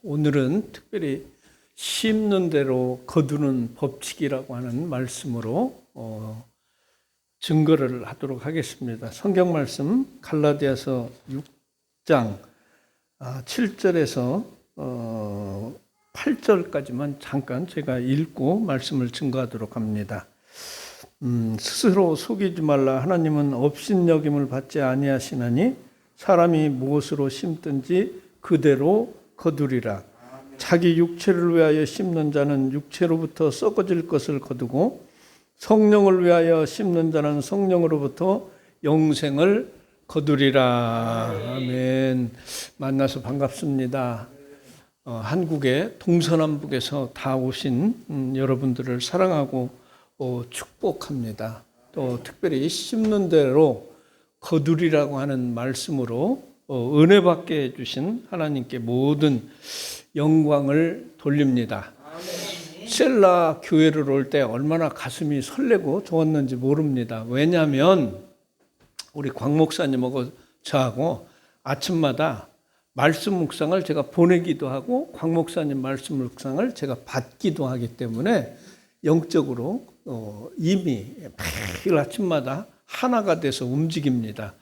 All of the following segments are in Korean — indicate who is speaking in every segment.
Speaker 1: 오늘은 특별히 심는 대로 거두는 법칙이라고 하는 말씀으로 증거를 하도록 하겠습니다. 성경 말씀 갈라디아서 6장 7절에서 8절까지만 잠깐 제가 읽고 말씀을 증거하도록 합니다. 스스로 속이지 말라. 하나님은 업신여김을 받지 아니하시나니 사람이 무엇으로 심든지 그대로 거두리라. 자기 육체를 위하여 심는 자는 육체로부터 썩어질 것을 거두고 성령을 위하여 심는 자는 성령으로부터 영생을 거두리라. 아멘. 만나서 반갑습니다. 한국의 동서남북에서 다 오신 여러분들을 사랑하고 축복합니다. 또 특별히 심는 대로 거두리라고 하는 말씀으로 은혜 받게 해주신 하나님께 모든 영광을 돌립니다. 셀라 교회를 올 때 얼마나 가슴이 설레고 좋았는지 모릅니다. 왜냐하면 우리 곽 목사님하고 저하고 아침마다 말씀 묵상을 제가 보내기도 하고 곽 목사님 말씀 묵상을 제가 받기도 하기 때문에 영적으로 이미 매일 아침마다 하나가 돼서 움직입니다.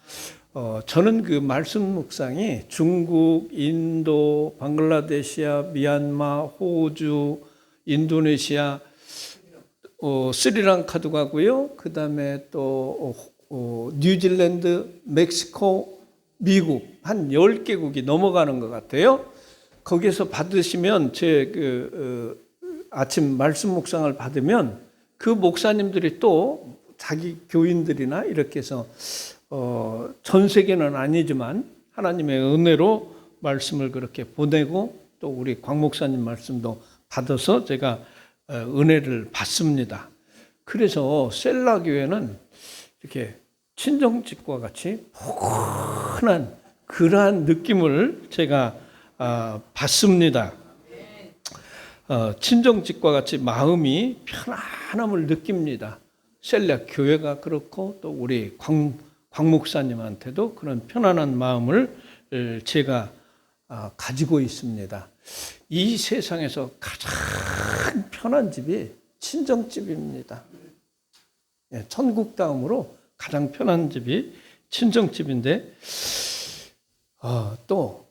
Speaker 1: 저는 그 말씀 묵상이 중국, 인도, 방글라데시아, 미얀마, 호주, 인도네시아, 스리랑카도 가고요. 그 다음에 또 뉴질랜드, 멕시코, 미국 한 10개국이 넘어가는 것 같아요. 거기에서 받으시면 제 아침 말씀 묵상을 받으면 그 목사님들이 또 자기 교인들이나 이렇게 해서 전 세계는 아니지만 하나님의 은혜로 말씀을 그렇게 보내고 또 우리 곽 목사님 말씀도 받아서 제가 은혜를 받습니다. 그래서 셀라 교회는 이렇게 친정집과 같이 포근한 그러한 느낌을 제가 받습니다. 친정집과 같이 마음이 편안함을 느낍니다. 셀라 교회가 그렇고 또 우리 곽 목사님한테도 그런 편안한 마음을 제가 가지고 있습니다. 이 세상에서 가장 편한 집이 친정집입니다. 천국 다음으로 가장 편한 집이 친정집인데 또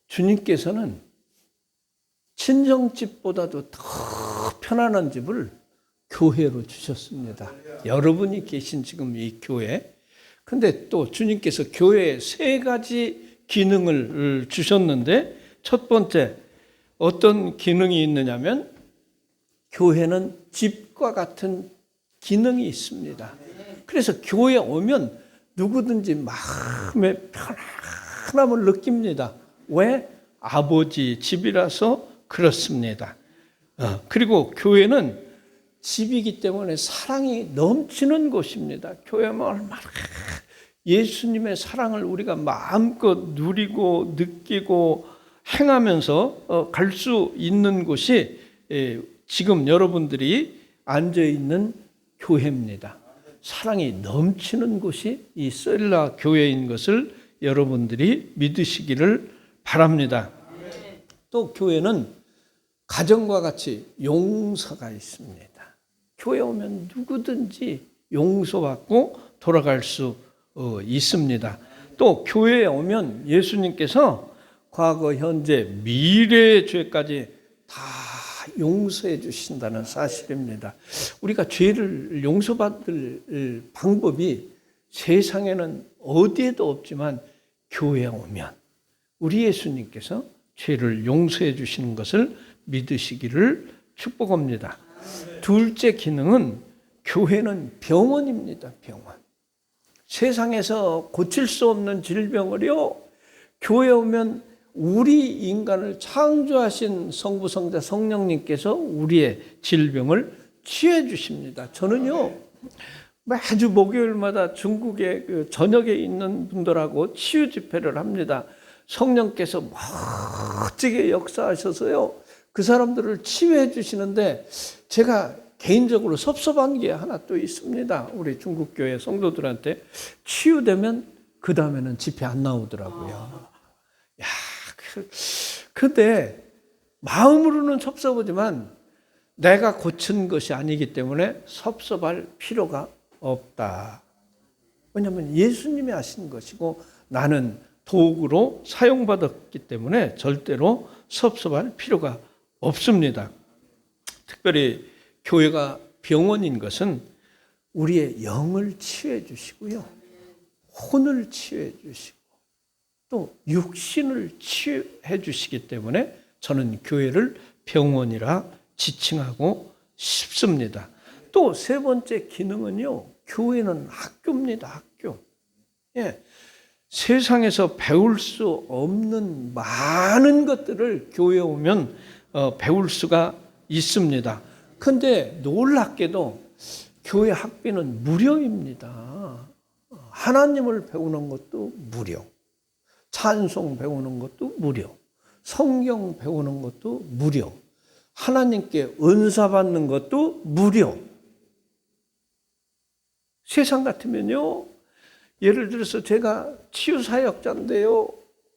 Speaker 1: 주님께서는 친정집보다도 더 편안한 집을 교회로 주셨습니다. 여러분이 계신 지금 이 교회. 근데 또 주님께서 교회에 3가지 기능을 주셨는데 첫 번째 어떤 기능이 있느냐면 교회는 집과 같은 기능이 있습니다. 그래서 교회에 오면 누구든지 마음의 편안함을 느낍니다. 왜? 아버지 집이라서 그렇습니다. 그리고 교회는 집이기 때문에 사랑이 넘치는 곳입니다. 교회는 얼마나 예수님의 사랑을 우리가 마음껏 누리고 느끼고 행하면서 갈 수 있는 곳이 지금 여러분들이 앉아있는 교회입니다. 사랑이 넘치는 곳이 이 셀라 교회인 것을 여러분들이 믿으시기를 바랍니다. 또 교회는 가정과 같이 용서가 있습니다. 교회 오면 누구든지 용서받고 돌아갈 수 있습니다. 또 교회에 오면 예수님께서 과거, 현재, 미래의 죄까지 다 용서해 주신다는 사실입니다. 우리가 죄를 용서받을 방법이 세상에는 어디에도 없지만 교회에 오면 우리 예수님께서 죄를 용서해 주시는 것을 믿으시기를 축복합니다. 둘째 기능은 교회는 병원입니다. 병원. 세상에서 고칠 수 없는 질병을요, 교회에 오면 우리 인간을 창조하신 성부, 성자, 성령님께서 우리의 질병을 치유해 주십니다. 저는요, 매주 목요일마다 중국의 그 전역에 있는 분들하고 치유 집회를 합니다. 성령께서 멋지게 역사하셔서요, 그 사람들을 치유해 주시는데 제가 개인적으로 섭섭한 게 하나 또 있습니다. 우리 중국교회 성도들한테 치유되면 그 다음에는 집회 안 나오더라고요. 근데 마음으로는 섭섭하지만 내가 고친 것이 아니기 때문에 섭섭할 필요가 없다. 왜냐하면 예수님이 하신 것이고 나는 도구로 사용받았기 때문에 절대로 섭섭할 필요가 없습니다. 특별히 교회가 병원인 것은 우리의 영을 치유해 주시고요, 혼을 치유해 주시고 또 육신을 치유해 주시기 때문에 저는 교회를 병원이라 지칭하고 싶습니다. 또 세 번째 기능은요, 교회는 학교입니다. 학교. 예. 세상에서 배울 수 없는 많은 것들을 교회에 오면 배울 수가 있습니다. 그런데 놀랍게도 교회 학비는 무료입니다. 하나님을 배우는 것도 무료, 찬송 배우는 것도 무료, 성경 배우는 것도 무료, 하나님께 은사 받는 것도 무료. 세상 같으면요, 예를 들어서 제가 치유사역자인데요,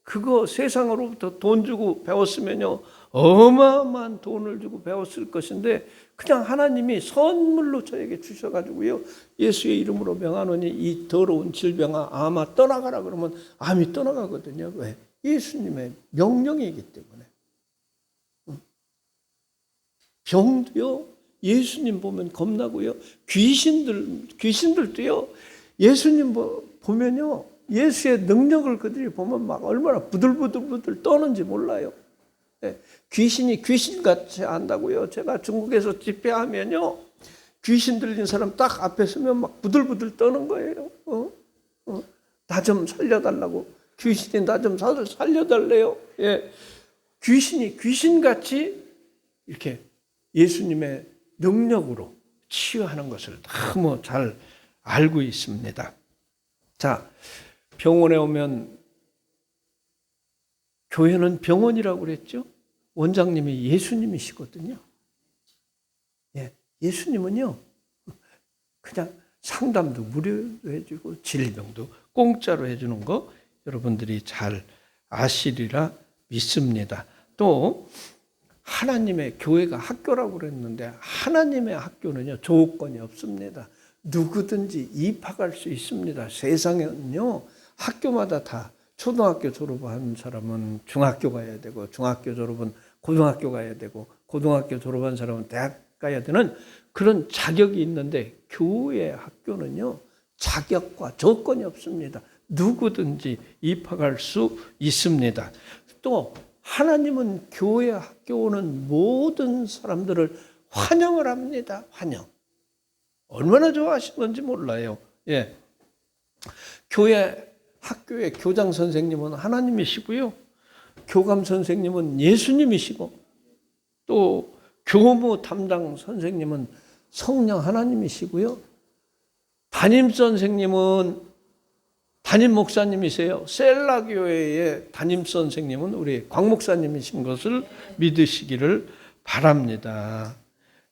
Speaker 1: 그거 세상으로부터 돈 주고 배웠으면요 어마어마한 돈을 주고 배웠을 것인데 그냥 하나님이 선물로 저에게 주셔가지고요, 예수의 이름으로 명하노니 이 더러운 질병아 암아 떠나가라 그러면 암이 떠나가거든요. 왜? 예수님의 명령이기 때문에. 병도요, 예수님 보면 겁나고요. 귀신들도요, 예수님 보면요, 예수의 능력을 그들이 보면 막 얼마나 부들부들 떠는지 몰라요. 네. 귀신이 귀신같이 안다고요. 제가 중국에서 집회하면요, 귀신 들린 사람 딱 앞에 서면 막 부들부들 떠는 거예요. 나 좀 살려달라고. 귀신이 나 좀 살려달래요. 예. 귀신이 귀신같이 이렇게 예수님의 능력으로 치유하는 것을 너무 잘 알고 있습니다. 자, 병원에 오면 교회는 병원이라고 그랬죠. 원장님이 예수님이시거든요. 예, 예수님은요, 그냥 상담도 무료로 해주고 질병도 공짜로 해주는 거 여러분들이 잘 아시리라 믿습니다. 또 하나님의 교회가 학교라고 그랬는데 하나님의 학교는요, 조건이 없습니다. 누구든지 입학할 수 있습니다. 세상에는요, 학교마다 다 초등학교 졸업한 사람은 중학교 가야 되고, 중학교 졸업은 고등학교 가야 되고, 고등학교 졸업한 사람은 대학 가야 되는 그런 자격이 있는데, 교회 학교는요, 자격과 조건이 없습니다. 누구든지 입학할 수 있습니다. 또 하나님은 교회 학교 오는 모든 사람들을 환영을 합니다. 환영. 얼마나 좋아하시는지 몰라요. 예. 교회 학교의 교장 선생님은 하나님이시고요, 교감 선생님은 예수님이시고, 또 교무 담당 선생님은 성령 하나님이시고요, 담임 선생님은 담임 목사님이세요. 셀라교회의 담임 선생님은 우리 광 목사님이신 것을 믿으시기를 바랍니다.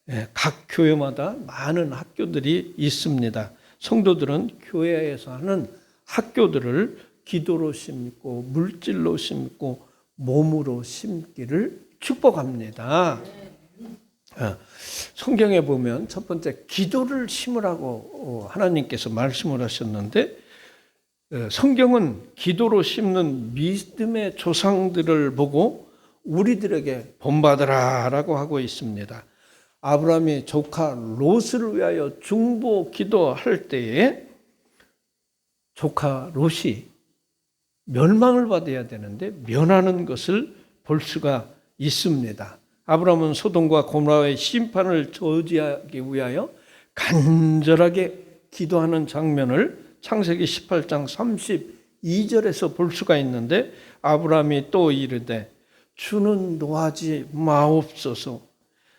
Speaker 1: 예, 각 교회마다 많은 학교들이 있습니다. 성도들은 교회에서 하는 학교들을 기도로 심고 물질로 심고 몸으로 심기를 축복합니다. 성경에 보면 첫 번째 기도를 심으라고 하나님께서 말씀을 하셨는데, 성경은 기도로 심는 믿음의 조상들을 보고 우리들에게 본받으라 라고 하고 있습니다. 아브라함이 조카 롯을 위하여 중보 기도할 때에 조카 롯이 멸망을 받아야 되는데 면하는 것을 볼 수가 있습니다. 아브라함은 소돔과 고모라의 심판을 저지하기 위하여 간절하게 기도하는 장면을 창세기 18장 32절에서 볼 수가 있는데, 아브라함이 또 이르되 주는 노하지 마옵소서,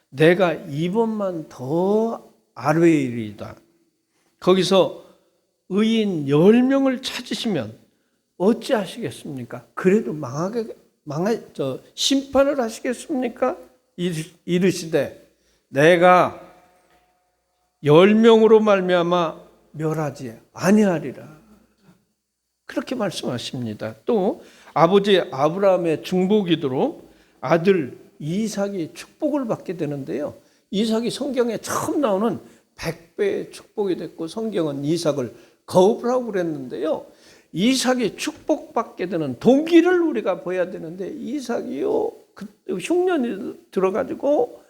Speaker 1: 내가 이번만 더 아뢰리이다. 거기서 의인 10명을 찾으시면 어찌하시겠습니까? 그래도 심판을 하시겠습니까? 이르시되 내가 10명으로 말미암아 멸하지 아니하리라. 그렇게 말씀하십니다. 또 아버지 아브라함의 중보기도로 아들 이삭이 축복을 받게 되는데요. 이삭이 성경에 처음 나오는 100배의 축복이 됐고, 성경은 이삭을 거업을 하고 그랬는데요. 이삭이 축복받게 되는 동기를 우리가 봐야 되는데, 이삭이요, 흉년이 들어가지고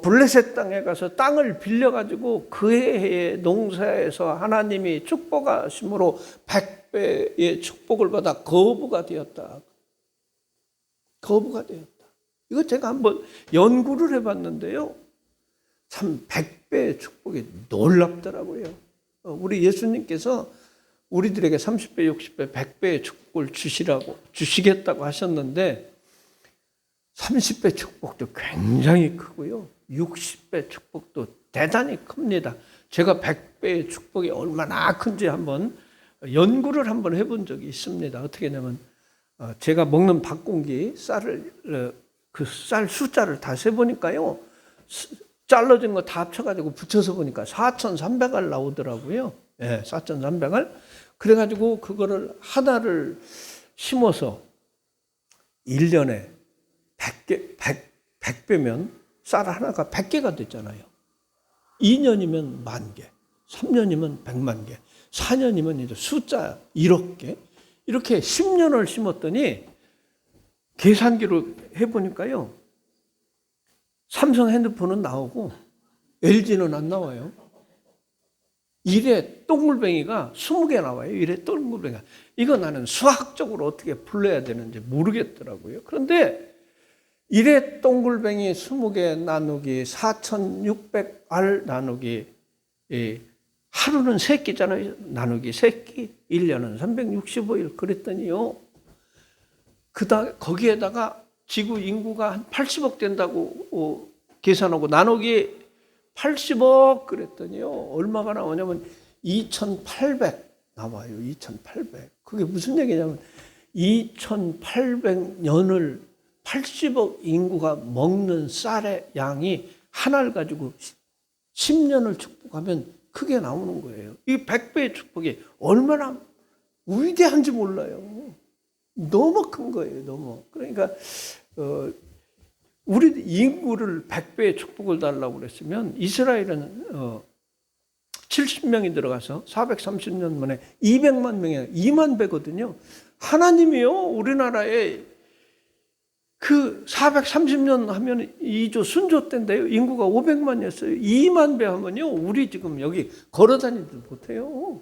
Speaker 1: 블레셋 땅에 가서 땅을 빌려가지고 그 해의 농사에서 하나님이 축복하심으로 100배의 축복을 받아 거부가 되었다. 거부가 되었다. 이거 제가 한번 연구를 해봤는데요. 참 100배의 축복이 놀랍더라고요. 우리 예수님께서 우리들에게 30배, 60배, 100배의 축복을 주시겠다고 하셨는데 30배 축복도 굉장히 크고요. 60배 축복도 대단히 큽니다. 제가 100배의 축복이 얼마나 큰지 한번 연구를 한번 해본 적이 있습니다. 어떻게 하냐면 제가 먹는 밥 공기 쌀을 그 쌀 숫자를 다 세보니까요. 잘라진 거 다 합쳐가지고 붙여서 보니까 4,300알 나오더라고요. 예, 4,300알. 그래가지고 그거를 하나를 심어서 1년에 100배면 쌀 하나가 100개가 됐잖아요. 2년이면 10,000개, 3년이면 100만 개, 4년이면 이제 숫자 1억 개. 이렇게 10년을 심었더니 계산기로 해보니까요. 삼성 핸드폰은 나오고 LG는 안 나와요. 1에 똥물뱅이가 20개 나와요. 1에 똥물뱅이가. 이거 나는 수학적으로 어떻게 풀려야 되는지 모르겠더라고요. 그런데 1에 똥굴뱅이 20개 나누기 4,600알 나누기 하루는 3끼잖아요. 나누기 3끼 1년은 365일 그랬더니요. 거기에다가 지구 인구가 한 80억 된다고 계산하고 나누기 80억 그랬더니요. 얼마가 나오냐면 2,800 나와요. 2,800. 그게 무슨 얘기냐면 2,800년을 80억 인구가 먹는 쌀의 양이 하나를 가지고 10년을 축복하면 크게 나오는 거예요. 이 100배의 축복이 얼마나 위대한지 몰라요. 너무 큰 거예요. 너무. 그러니까 우리 인구를 100배의 축복을 달라고 그랬으면 이스라엘은 70명이 들어가서 430년 만에 200만 명이 2만 배거든요. 하나님이요. 우리나라에 그 430년 하면 2조 순조 때인데요. 인구가 500만이었어요. 2만 배 하면요. 우리 지금 여기 걸어다니지 못해요.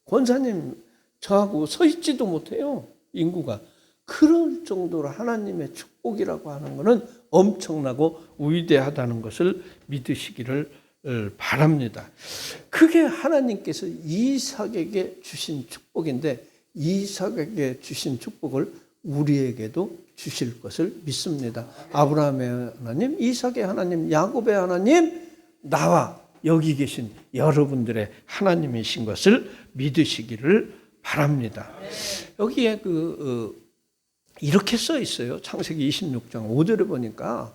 Speaker 1: 권사님 저하고 서 있지도 못해요. 인구가. 그럴 정도로 하나님의 축복이라고 하는 것은 엄청나고 위대하다는 것을 믿으시기를 바랍니다. 그게 하나님께서 이삭에게 주신 축복인데 이삭에게 주신 축복을 우리에게도 주실 것을 믿습니다. 아브라함의 하나님, 이삭의 하나님, 야곱의 하나님, 나와 여기 계신 여러분들의 하나님이신 것을 믿으시기를 바랍니다. 여기에 이렇게 써 있어요. 창세기 26장 5절에 보니까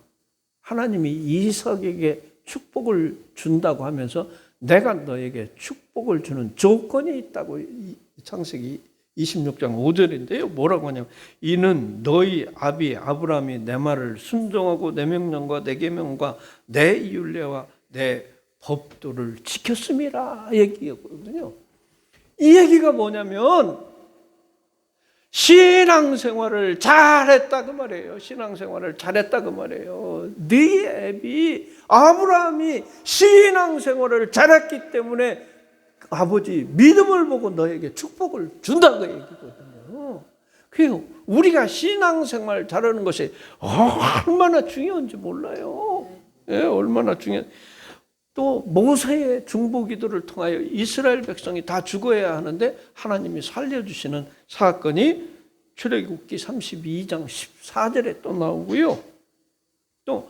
Speaker 1: 하나님이 이삭에게 축복을 준다고 하면서 내가 너에게 축복을 주는 조건이 있다고 창세기 26장 5절인데요. 뭐라고 하냐면 이는 너희 아비 아브라함이 내 말을 순종하고 내 명령과 내 계명과 내 율례와 내 법도를 지켰음이라 얘기거든요. 이 얘기가 뭐냐면 신앙생활을 잘했다 그 말이에요. 신앙생활을 잘했다 그 말이에요. 네 애비 아브라함이 신앙생활을 잘했기 때문에 아버지 믿음을 보고 너에게 축복을 준다 그 얘기거든요. 그래서 우리가 신앙생활 잘하는 것이 얼마나 중요한지 몰라요. 예, 얼마나 중요한. 또 모세의 중보기도를 통하여 이스라엘 백성이 다 죽어야 하는데 하나님이 살려주시는 사건이 출애굽기 32장 14절에 또 나오고요. 또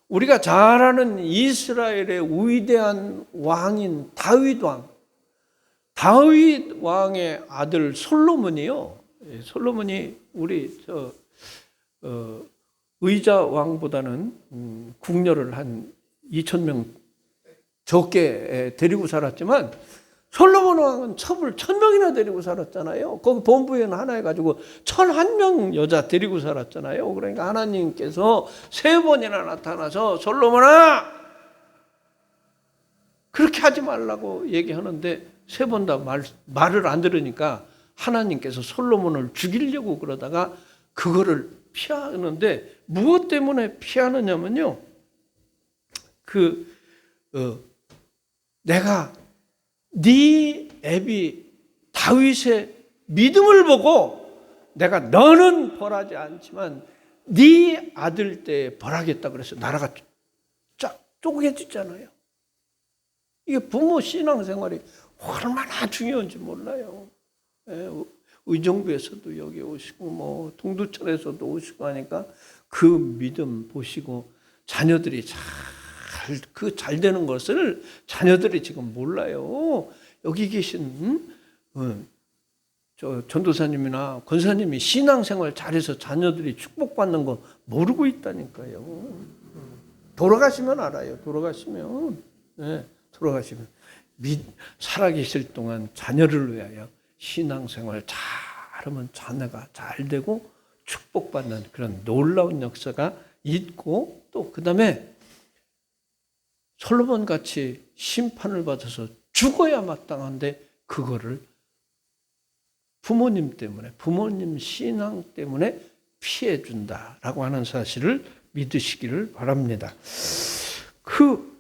Speaker 1: 우리가 잘 아는 이스라엘의 위대한 왕인 다윗 왕의 아들 솔로몬이요. 솔로몬이 우리 의자 왕보다는 궁녀를 한 2,000명 적게 데리고 살았지만 솔로몬 왕은 첩을 1000명이나 데리고 살았잖아요. 거기 본부에는 하나 해가지고 1001명 여자 데리고 살았잖아요. 그러니까 하나님께서 3번이나 나타나서 솔로몬아 그렇게 하지 말라고 얘기하는데 3번 다 말을 안 들으니까 하나님께서 솔로몬을 죽이려고 그러다가 그거를 피하는데 무엇 때문에 피하느냐면요. 내가 네 애비 다윗의 믿음을 보고 내가 너는 벌하지 않지만 네 아들 때 벌하겠다 그래서 나라가 쫙 쪼개졌잖아요. 이게 부모 신앙생활이 얼마나 중요한지 몰라요. 의정부에서도 여기 오시고 뭐 동두천에서도 오시고 하니까 그 믿음 보시고 자녀들이 잘 되는 것을 자녀들이 지금 몰라요. 여기 계신 저 전도사님이나 권사님이 신앙생활 잘해서 자녀들이 축복받는 거 모르고 있다니까요. 돌아가시면 알아요. 돌아가시면 살아계실 동안 자녀를 위하여 신앙생활 잘하면 자녀가 잘 되고 축복받는 그런 놀라운 역사가 있고 또 그 다음에 솔로몬 같이 심판을 받아서 죽어야 마땅한데 그거를 부모님 때문에 부모님 신앙 때문에 피해 준다라고 하는 사실을 믿으시기를 바랍니다. 그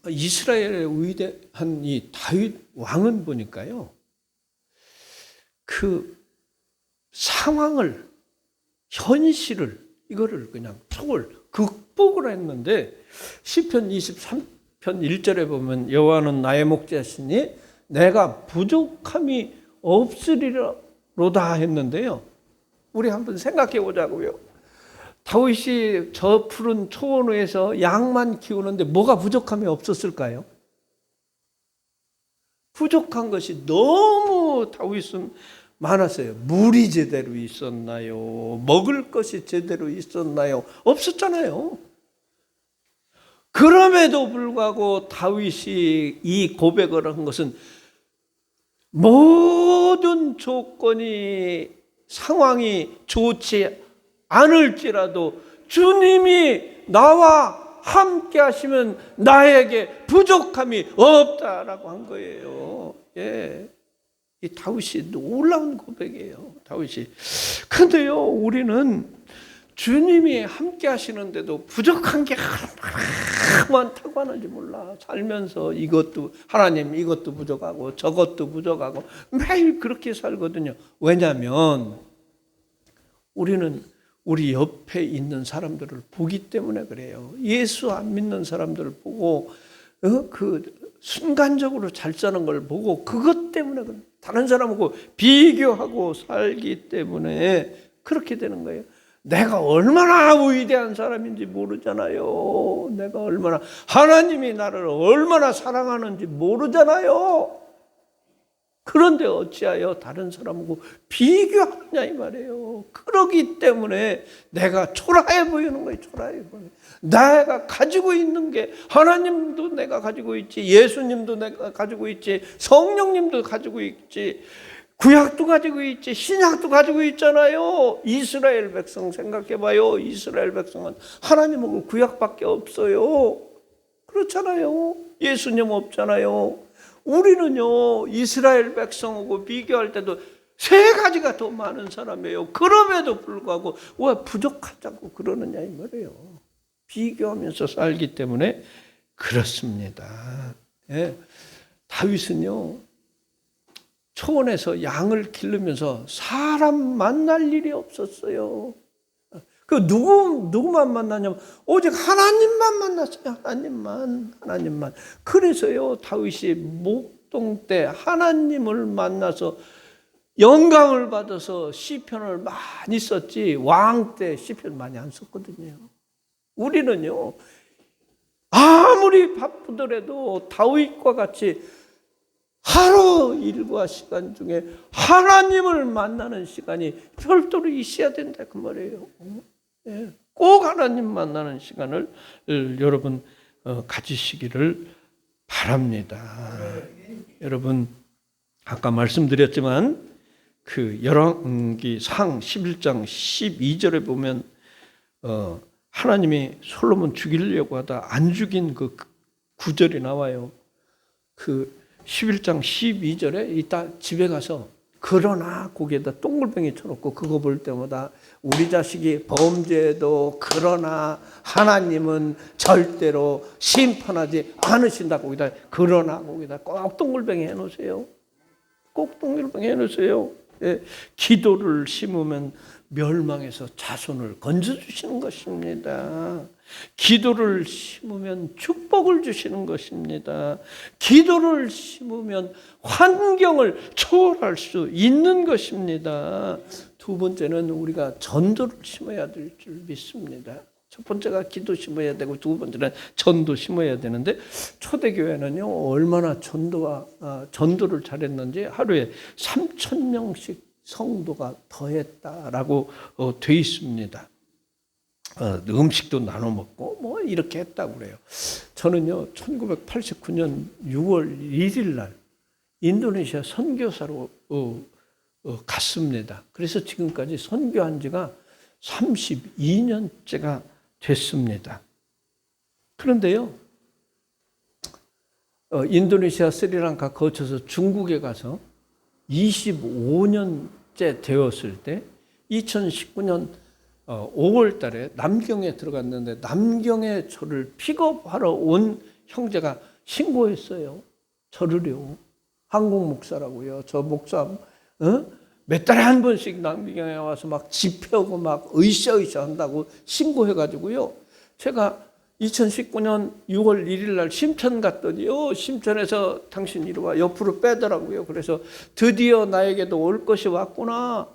Speaker 1: 이스라엘의 위대한 이 다윗 왕은 보니까요. 그 상황을 현실을 이거를 그냥 극복을 했는데 시편 23편 1절에 보면 여호와는 나의 목자시니 내가 부족함이 없으리로다 했는데요. 우리 한번 생각해 보자고요. 다윗이 저 푸른 초원에서 양만 키우는데 뭐가 부족함이 없었을까요? 부족한 것이 너무 다윗은 많았어요. 물이 제대로 있었나요? 먹을 것이 제대로 있었나요? 없었잖아요. 그럼에도 불구하고 다윗이 이 고백을 한 것은 모든 조건이 상황이 좋지 않을지라도 주님이 나와 함께 하시면 나에게 부족함이 없다라고 한 거예요. 예. 이 다윗이 놀라운 고백이에요. 다윗이. 근데요, 우리는 주님이 함께 하시는데도 부족한 게 얼마나 많다고 하는지 몰라. 살면서 이것도 하나님 이것도 부족하고 저것도 부족하고 매일 그렇게 살거든요. 왜냐하면 우리는 우리 옆에 있는 사람들을 보기 때문에 그래요. 예수 안 믿는 사람들을 보고 그 순간적으로 잘 사는 걸 보고 그것 때문에 다른 사람하고 비교하고 살기 때문에 그렇게 되는 거예요. 내가 얼마나 위대한 사람인지 모르잖아요. 내가 얼마나 하나님이 나를 얼마나 사랑하는지 모르잖아요. 그런데 어찌하여 다른 사람하고 비교하느냐 이 말이에요. 그러기 때문에 내가 초라해 보이는 거예요. 초라해 보이는. 내가 가지고 있는 게 하나님도 내가 가지고 있지, 예수님도 내가 가지고 있지, 성령님도 가지고 있지, 구약도 가지고 있지, 신약도 가지고 있잖아요. 이스라엘 백성 생각해봐요. 이스라엘 백성은 하나님하고 구약밖에 없어요. 그렇잖아요. 예수님 없잖아요. 우리는요, 이스라엘 백성하고 비교할 때도 3가지가 더 많은 사람이에요. 그럼에도 불구하고 왜 부족하다고 그러느냐 이 말이에요. 비교하면서 살기 때문에 그렇습니다. 예. 다윗은요, 초원에서 양을 기르면서 사람 만날 일이 없었어요. 그 누구만 만나냐면 오직 하나님만 만났어요. 하나님만. 그래서요, 다윗이 목동 때 하나님을 만나서 영감을 받아서 시편을 많이 썼지 왕 때 시편 많이 안 썼거든요. 우리는요, 아무리 바쁘더라도 다윗과 같이 하루 일과 시간 중에 하나님을 만나는 시간이 별도로 있어야 된다 그 말이에요. 꼭 하나님 만나는 시간을 여러분 가지시기를 바랍니다. 여러분, 아까 말씀드렸지만 그 열왕기상 11장 12절에 보면 하나님이 솔로몬 죽이려고 하다 안 죽인 그 구절이 나와요. 그 11장 12절에 이따 집에 가서 그러나 거기에다 동글뱅이 쳐놓고 그거 볼 때마다 우리 자식이 범죄해도 그러나 하나님은 절대로 심판하지 않으신다. 거기다 그러나 거기다 꼭 동글뱅이 해놓으세요. 꼭 동글뱅이 해놓으세요. 예, 기도를 심으면 멸망에서 자손을 건져주시는 것입니다. 기도를 심으면 축복을 주시는 것입니다. 기도를 심으면 환경을 초월할 수 있는 것입니다. 두 번째는 우리가 전도를 심어야 될 줄 믿습니다. 첫 번째가 기도 심어야 되고 두 번째는 전도 심어야 되는데 초대교회는요 얼마나 전도를 잘했는지 하루에 3,000명씩 성도가 더했다라고 돼 있습니다. 음식도 나눠 먹고 뭐 이렇게 했다고 그래요. 저는요 1989년 6월 1일 날 인도네시아 선교사로 갔습니다. 그래서 지금까지 선교한 지가 32년째가 됐습니다. 그런데요 인도네시아, 스리랑카 거쳐서 중국에 가서 25년째 되었을 때 2019년 5월 달에 남경에 들어갔는데 남경에 저를 픽업하러 온 형제가 신고했어요. 저를요. 한국 목사라고요. 저 목사 몇 달에 한 번씩 남경에 와서 막 집회하고 막 으쌰으쌰 한다고 신고해가지고요. 제가 2019년 6월 1일 날 심천 갔더니요. 심천에서 당신 이리 와 옆으로 빼더라고요. 그래서 드디어 나에게도 올 것이 왔구나.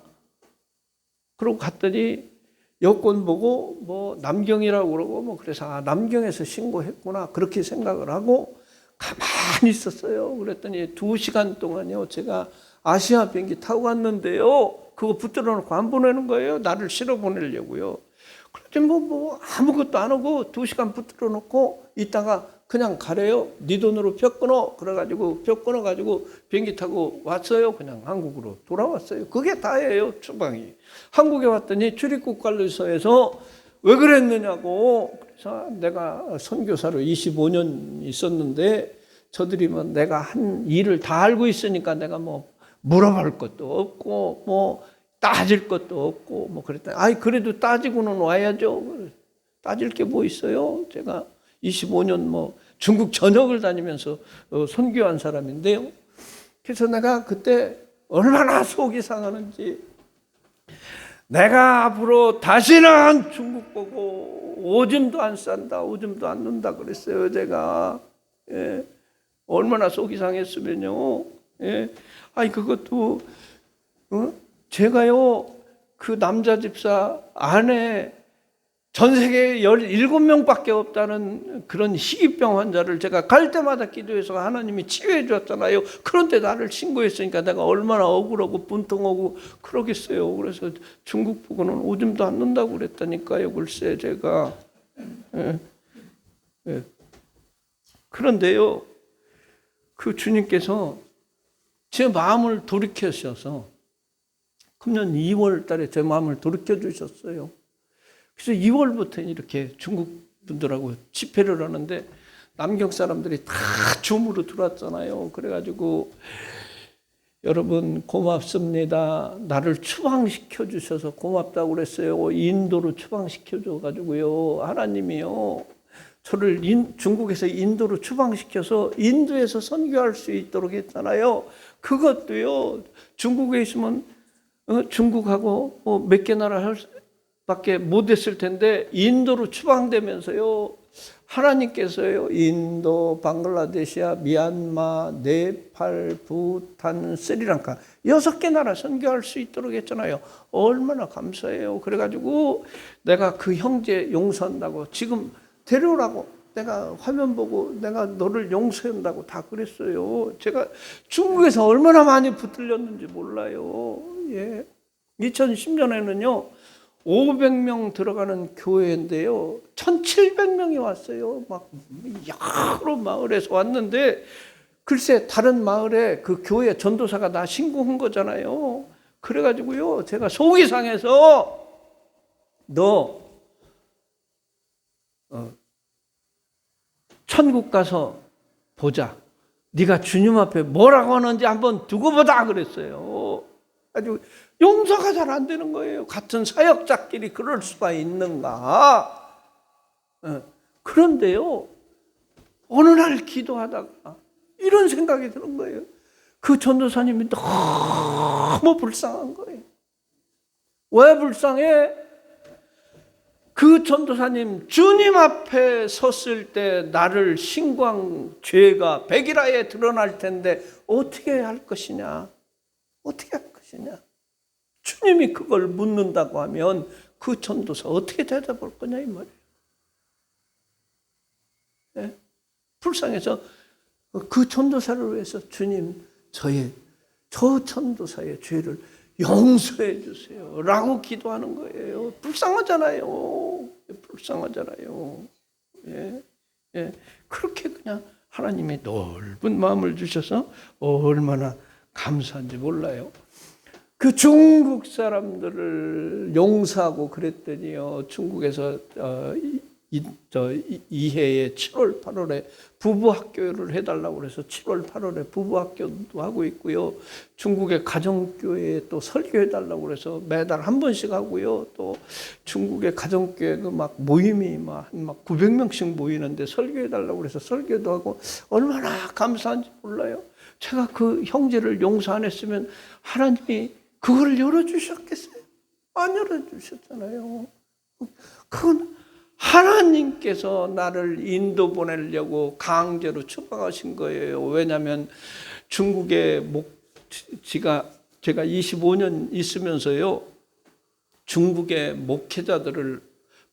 Speaker 1: 그러고 갔더니 여권 보고 뭐 남경이라고 그러고 뭐 그래서 남경에서 신고했구나 그렇게 생각을 하고 가만히 있었어요. 그랬더니 2시간 동안요 제가 아시아 비행기 타고 갔는데요 그거 붙들어 놓고 안 보내는 거예요. 나를 실어 보내려고요. 그랬더니 뭐 아무것도 안 하고 2시간 붙들어 놓고 있다가 그냥 가래요. 네 돈으로 표 끊어. 그래가지고 표 끊어가지고 비행기 타고 왔어요. 그냥 한국으로 돌아왔어요. 그게 다예요. 추방이. 한국에 왔더니 출입국 관리소에서 왜 그랬느냐고. 그래서 내가 선교사로 25년 있었는데 저들이 뭐 내가 한 일을 다 알고 있으니까 내가 뭐 물어볼 것도 없고 뭐 따질 것도 없고 뭐 그랬더니 아이 그래도 따지고는 와야죠. 따질 게 뭐 있어요. 제가 25년 뭐 중국 전역을 다니면서 선교한 사람인데요. 그래서 내가 그때 얼마나 속이 상하는지 내가 앞으로 다시는 중국 보고 오줌도 안 싼다, 오줌도 안 넣는다 그랬어요. 제가 얼마나 속이 상했으면요. 아니 그것도 제가요 그 남자 집사 아내 전 세계에 17명밖에 없다는 그런 희귀병 환자를 제가 갈 때마다 기도해서 하나님이 치유해 줬잖아요. 그런데 나를 신고했으니까 내가 얼마나 억울하고 분통하고 그러겠어요. 그래서 중국 보고는 오줌도 안 넣는다고 그랬다니까요. 글쎄 제가. 그런데요. 그 주님께서 제 마음을 돌이켜주셔서 금년 2월 달에 제 마음을 돌이켜 주셨어요. 그래서 2월부터 이렇게 중국 분들하고 집회를 하는데 남경 사람들이 다 줌으로 들어왔잖아요. 그래가지고 여러분 고맙습니다. 나를 추방시켜 주셔서 고맙다고 그랬어요. 인도로 추방시켜 줘가지고요. 하나님이요. 저를 중국에서 인도로 추방시켜서 인도에서 선교할 수 있도록 했잖아요. 그것도요. 중국에 있으면 중국하고 몇 개 나라 밖에 못했을 텐데 인도로 추방되면서요. 하나님께서요. 인도, 방글라데시아, 미얀마, 네팔, 부탄, 스리랑카 6개 나라 선교할 수 있도록 했잖아요. 얼마나 감사해요. 그래가지고 내가 그 형제 용서한다고 지금 데려오라고 내가 화면 보고 내가 너를 용서한다고 다 그랬어요. 제가 중국에서 얼마나 많이 붙들렸는지 몰라요. 2010년에는요. 500명 들어가는 교회인데요. 1,700명이 왔어요. 막 여러 마을에서 왔는데 글쎄 다른 마을에 그 교회 전도사가 나 신고한 거잖아요. 그래가지고요 제가 속이 상해서 너 천국 가서 보자. 네가 주님 앞에 뭐라고 하는지 한번 두고 보자 그랬어요. 아주 용서가 잘 안 되는 거예요. 같은 사역자끼리 그럴 수가 있는가? 그런데요, 어느 날 기도하다가 이런 생각이 드는 거예요. 그 전도사님이 너무 불쌍한 거예요. 왜 불쌍해? 그 전도사님 주님 앞에 섰을 때 나를 신고한 죄가 백일하에 드러날 텐데 어떻게 할 것이냐? 어떻게 할 것이냐? 주님이 그걸 묻는다고 하면 그 전도사 어떻게 대답할 거냐 이 말이에요. 네? 불쌍해서 그 전도사를 위해서 주님 저 전도사의 죄를 용서해 주세요 라고 기도하는 거예요. 불쌍하잖아요. 불쌍하잖아요. 예. 예. 그렇게 그냥 하나님이 넓은 마음을 주셔서 얼마나 감사한지 몰라요. 그 중국 사람들을 용서하고 그랬더니요, 중국에서 이해에 7월, 8월에 부부학교를 해달라고 그래서 7월, 8월에 부부학교도 하고 있고요. 중국의 가정교회에 또 설교해달라고 그래서 매달 한 번씩 하고요. 또 중국의 가정교회 막 모임이 막 900명씩 모이는데 설교해달라고 그래서 설교도 하고 얼마나 감사한지 몰라요. 제가 그 형제를 용서 안 했으면 하나님이 그걸 열어주셨겠어요? 안 열어주셨잖아요. 그건 하나님께서 나를 인도 보내려고 강제로 추방하신 거예요. 왜냐하면 중국의 제가 25년 있으면서요, 중국의 목회자들을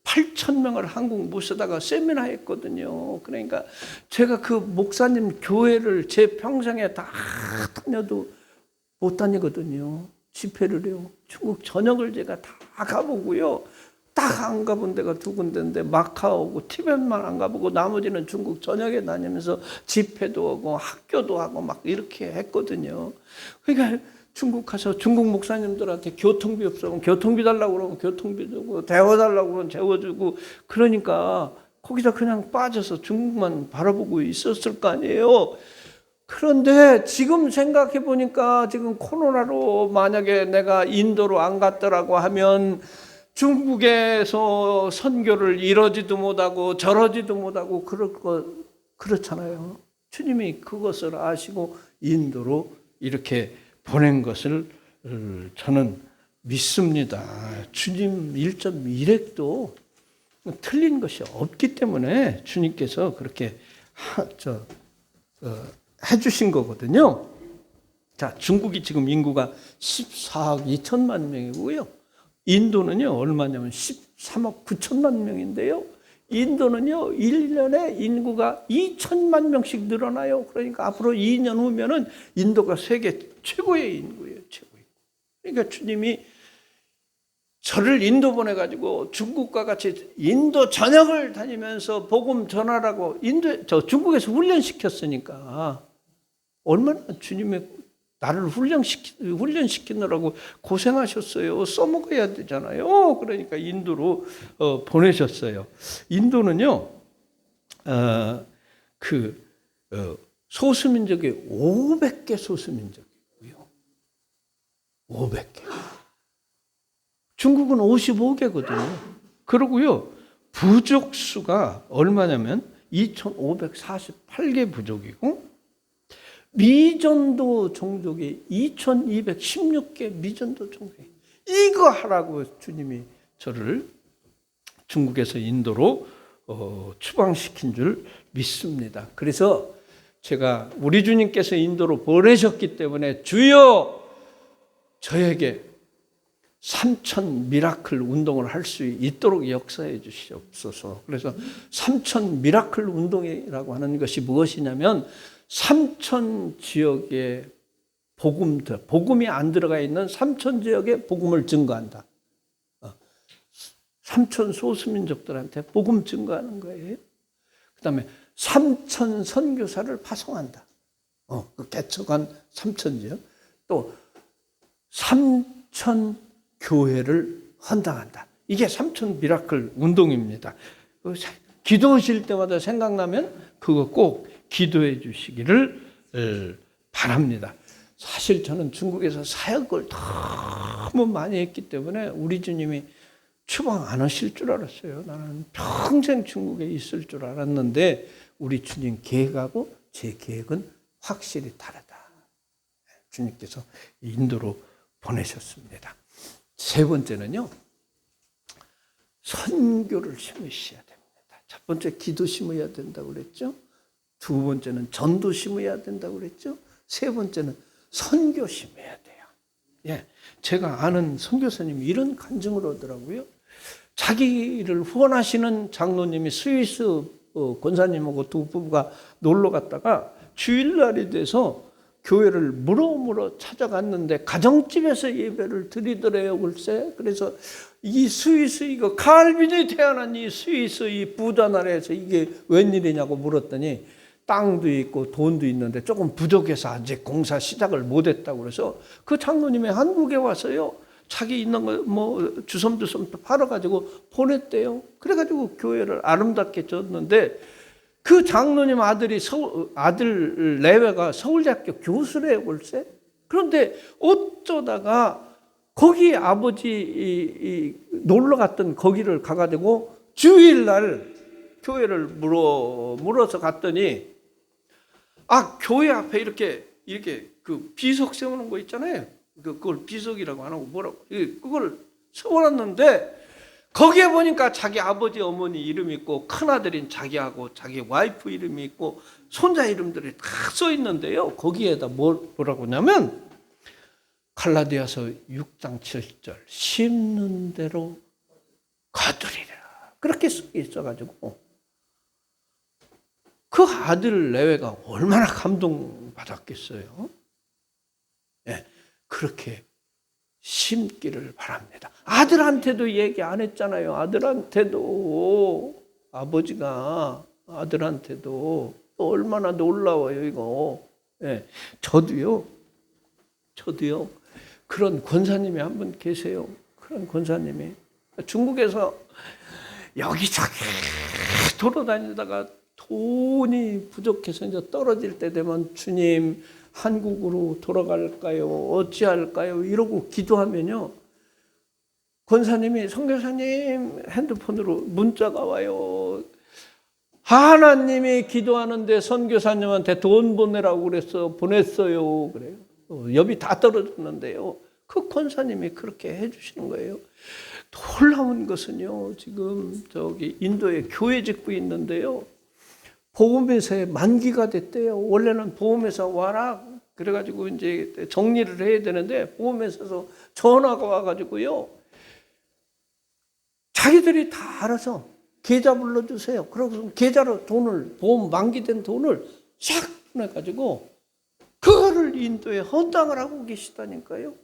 Speaker 1: 8,000명을 한국 모셔다가 세미나 했거든요. 그러니까 제가 그 목사님 교회를 제 평생에 다 다녀도 못 다니거든요. 집회를요. 중국 전역을 제가 다 가보고요. 딱 안 가본 데가 두 군데인데 마카오고 티벳만 안 가보고 나머지는 중국 전역에 다니면서 집회도 하고 학교도 하고 막 이렇게 했거든요. 그러니까 중국 가서 중국 목사님들한테 교통비 없으면 교통비 달라고 그러면 교통비 주고 데워달라고 그러면 데워주고 그러니까 거기다 그냥 빠져서 중국만 바라보고 있었을 거 아니에요. 그런데 지금 생각해 보니까 지금 코로나로 만약에 내가 인도로 안 갔더라고 하면 중국에서 선교를 이러지도 못하고 저러지도 못하고 그렇잖아요. 주님이 그것을 아시고 인도로 이렇게 보낸 것을 저는 믿습니다. 주님 1.1핵도 틀린 것이 없기 때문에 주님께서 그렇게 해주신 거거든요. 자, 중국이 지금 인구가 14억 2천만 명이고요. 인도는요, 얼마냐면 13억 9천만 명인데요. 인도는요, 1년에 인구가 2천만 명씩 늘어나요. 그러니까 앞으로 2년 후면은 인도가 세계 최고의 인구예요, 최고의. 그러니까 주님이 저를 인도 보내가지고 중국과 같이 인도 전역을 다니면서 복음 전하라고 중국에서 훈련시켰으니까 얼마나 주님의 나를 훈련시키느라고 고생하셨어요. 써먹어야 되잖아요. 그러니까 인도로 보내셨어요. 인도는요, 소수민족이 500개 소수민족이고요. 500개. 중국은 55개거든요. 그러고요, 부족 수가 얼마냐면 2,548개 부족이고, 미전도 종족이 2,216개 미전도 종족이 이거 하라고 주님이 저를 중국에서 인도로 추방시킨 줄 믿습니다. 그래서 제가 우리 주님께서 인도로 보내셨기 때문에 주여 저에게 3,000 미라클 운동을 할 수 있도록 역사해 주시옵소서. 그래서 3,000 미라클 운동이라고 하는 것이 무엇이냐면 3,000 지역에 복음이 안 들어가 있는 3,000 지역에 복음을 증거한다. 삼천 소수민족들한테 복음 증거하는 거예요. 그 다음에 3천 선교사를 파송한다. 그 개척한 3천이요. 또 3천 교회를 헌당한다. 이게 3천 미라클 운동입니다. 기도하실 때마다 생각나면 그거 꼭 기도해 주시기를 바랍니다. 사실 저는 중국에서 사역을 너무 많이 했기 때문에 우리 주님이 추방 안 하실 줄 알았어요. 나는 평생 중국에 있을 줄 알았는데 우리 주님 계획하고 제 계획은 확실히 다르다. 주님께서 인도로 보내셨습니다. 세 번째는요, 선교를 심으셔야 됩니다. 첫 번째 기도 심어야 된다고 그랬죠. 두 번째는 전도 심어야 된다고 그랬죠. 세 번째는 선교 심어야 돼요. 예, 제가 아는 선교사님이 이런 간증을 하더라고요. 자기를 후원하시는 장로님이 스위스 권사님하고 두 부부가 놀러 갔다가 주일날이 돼서 교회를 물어물어 찾아갔는데 가정집에서 예배를 드리더래요. 글쎄. 그래서 이 스위스 이거 칼빈이 태어난 이 스위스 이 부자 나라에서 이게 웬일이냐고 물었더니 땅도 있고 돈도 있는데 조금 부족해서 아직 공사 시작을 못했다고 그래서 그 장로님이 한국에 와서요. 자기 있는 거 뭐 주섬주섬 팔아가지고 보냈대요. 그래가지고 교회를 아름답게 졌는데 그 장로님 아들 내외가 서울대학교 교수래요, 글쎄. 그런데 어쩌다가 거기 아버지 놀러 갔던 거기를 가가지고 주일날 교회를 물어서 갔더니 교회 앞에 이렇게 그 비석 세우는 거 있잖아요. 그걸 비석이라고 안 하고 뭐라고 그걸 세워놨는데 거기에 보니까 자기 아버지 어머니 이름이 있고 큰아들인 자기하고 자기 와이프 이름이 있고 손자 이름들이 다 써 있는데요. 거기에다 뭐라고 하냐면 갈라디아서 6장 7절 심는 대로 거두리라 그렇게 써 있어가지고 그 아들 내외가 얼마나 감동받았겠어요. 네, 그렇게 심기를 바랍니다. 아들한테도 얘기 안 했잖아요. 아들한테도 아버지가 아들한테도 얼마나 놀라워요 이거. 네, 저도요 그런 권사님이 한 분 계세요. 그런 권사님이 중국에서 여기저기 돌아다니다가 돈이 부족해서 이제 떨어질 때 되면 주님 한국으로 돌아갈까요? 어찌할까요? 이러고 기도하면요. 권사님이 선교사님 핸드폰으로 문자가 와요. 하나님이 기도하는데 선교사님한테 돈 보내라고 그래서 보냈어요. 그래요. 엽이 다 떨어졌는데요. 그 권사님이 그렇게 해주시는 거예요. 놀라운 것은요. 지금 저기 인도에 교회 짓고 있는데요. 보험회사에 만기가 됐대요. 원래는 보험회사 와라. 그래가지고 이제 정리를 해야 되는데 보험회사에서 전화가 와가지고요. 자기들이 다 알아서 계좌 불러주세요. 그러고서 계좌로 돈을 보험 만기된 돈을 싹 보내가지고 그거를 인도에 헌당을 하고 계시다니까요.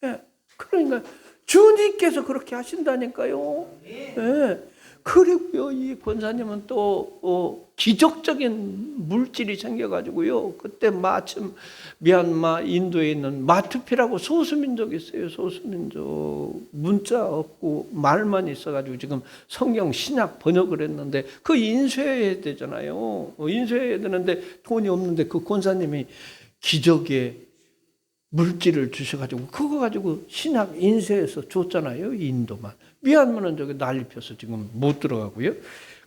Speaker 1: 예, 그러니까 주님께서 그렇게 하신다니까요. 예. 그리고요, 이 권사님은 또 기적적인 물질이 생겨가지고요. 그때 마침 미얀마 인도에 있는 마투피라고 소수민족이 있어요. 소수민족 문자 없고 말만 있어가지고 지금 성경 신약 번역을 했는데 그 인쇄해야 되잖아요. 인쇄해야 되는데 돈이 없는데 그 권사님이 기적의 물질을 주셔가지고 그거 가지고 신약 인쇄해서 줬잖아요. 인도만. 미얀마는 저기 난리 펴서 지금 못 들어가고요.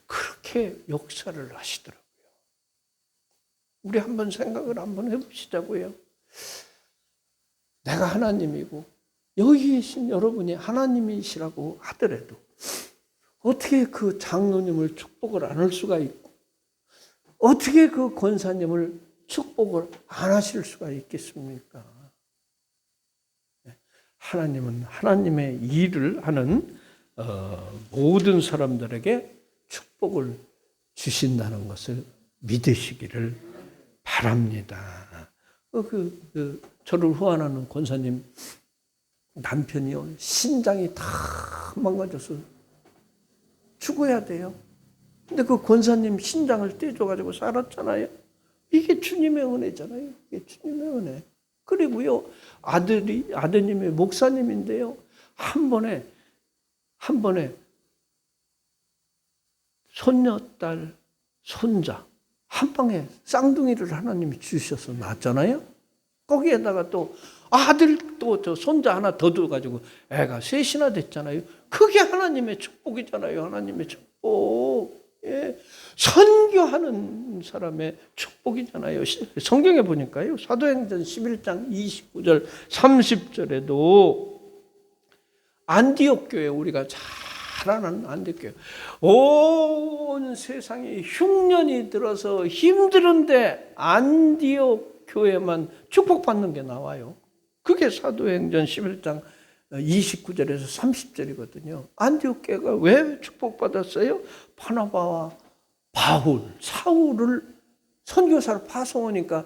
Speaker 1: 그렇게 역사를 하시더라고요. 우리 한번 생각을 한번 해보시자고요. 내가 하나님이고 여기 계신 여러분이 하나님이시라고 하더라도 어떻게 그 장로님을 축복을 안 할 수가 있고 어떻게 그 권사님을 축복을 안 하실 수가 있겠습니까? 하나님은 하나님의 일을 하는 모든 사람들에게 축복을 주신다는 것을 믿으시기를 바랍니다. 저를 후원하는 권사님 남편이요, 신장이 다 망가져서 죽어야 돼요. 근데 그 권사님 신장을 떼줘가지고 살았잖아요. 이게 주님의 은혜잖아요. 이게 주님의 은혜. 그리고요, 아드님이 목사님인데요. 한 번에 손녀딸, 손자, 한 방에 쌍둥이를 하나님이 주셔서 낳았잖아요. 거기에다가 또 아들 또 저 손자 하나 더 둬가지고 애가 셋이나 됐잖아요. 그게 하나님의 축복이잖아요. 하나님의 축복. 예. 선교하는 사람의 축복이잖아요. 성경에 보니까요. 사도행전 11장 29절 30절에도 안디옥 교회, 우리가 잘 아는 안디옥 교회, 온 세상에 흉년이 들어서 힘들은데 안디옥 교회만 축복받는 게 나와요. 그게 사도행전 11장 29절에서 30절이거든요. 안디옥 교회가 왜 축복받았어요? 바나바와 바울, 사울을 선교사로 파송하니까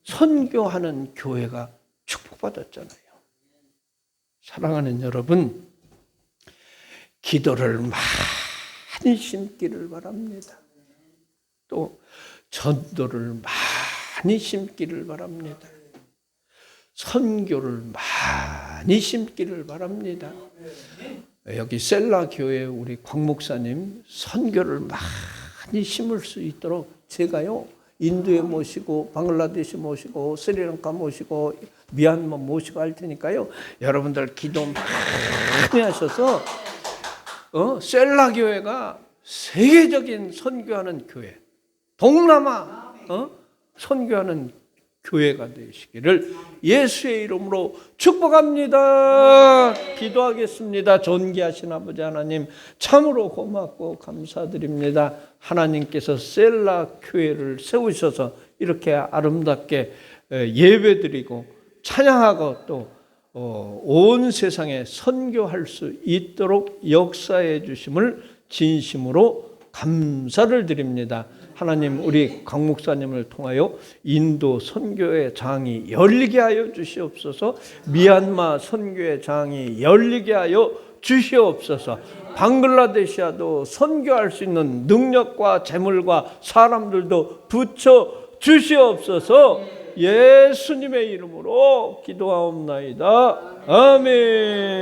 Speaker 1: 선교하는 교회가 축복받았잖아요. 사랑하는 여러분, 기도를 많이 심기를 바랍니다. 또 전도를 많이 심기를 바랍니다. 선교를 많이 심기를 바랍니다. 여기 셀라 교회 우리 광 목사님 선교를 많이 심을 수 있도록 제가요, 인도에 모시고 방글라데시 모시고 스리랑카 모시고 미얀마 모시고 할 테니까요, 여러분들 기도 많이 하셔서 셀라 교회가 세계적인 선교하는 교회, 동남아 선교하는 교회가 되시기를 예수의 이름으로 축복합니다. 기도하겠습니다. 존귀하신 아버지 하나님, 참으로 고맙고 감사드립니다. 하나님께서 셀라 교회를 세우셔서 이렇게 아름답게 예배드리고 찬양하고 또 온 세상에 선교할 수 있도록 역사해 주심을 진심으로 감사를 드립니다. 하나님, 우리 강 목사님을 통하여 인도 선교의 장이 열리게 하여 주시옵소서. 미얀마 선교의 장이 열리게 하여 주시옵소서. 방글라데시아도 선교할 수 있는 능력과 재물과 사람들도 붙여 주시옵소서. 예수님의 이름으로 기도하옵나이다. 아멘.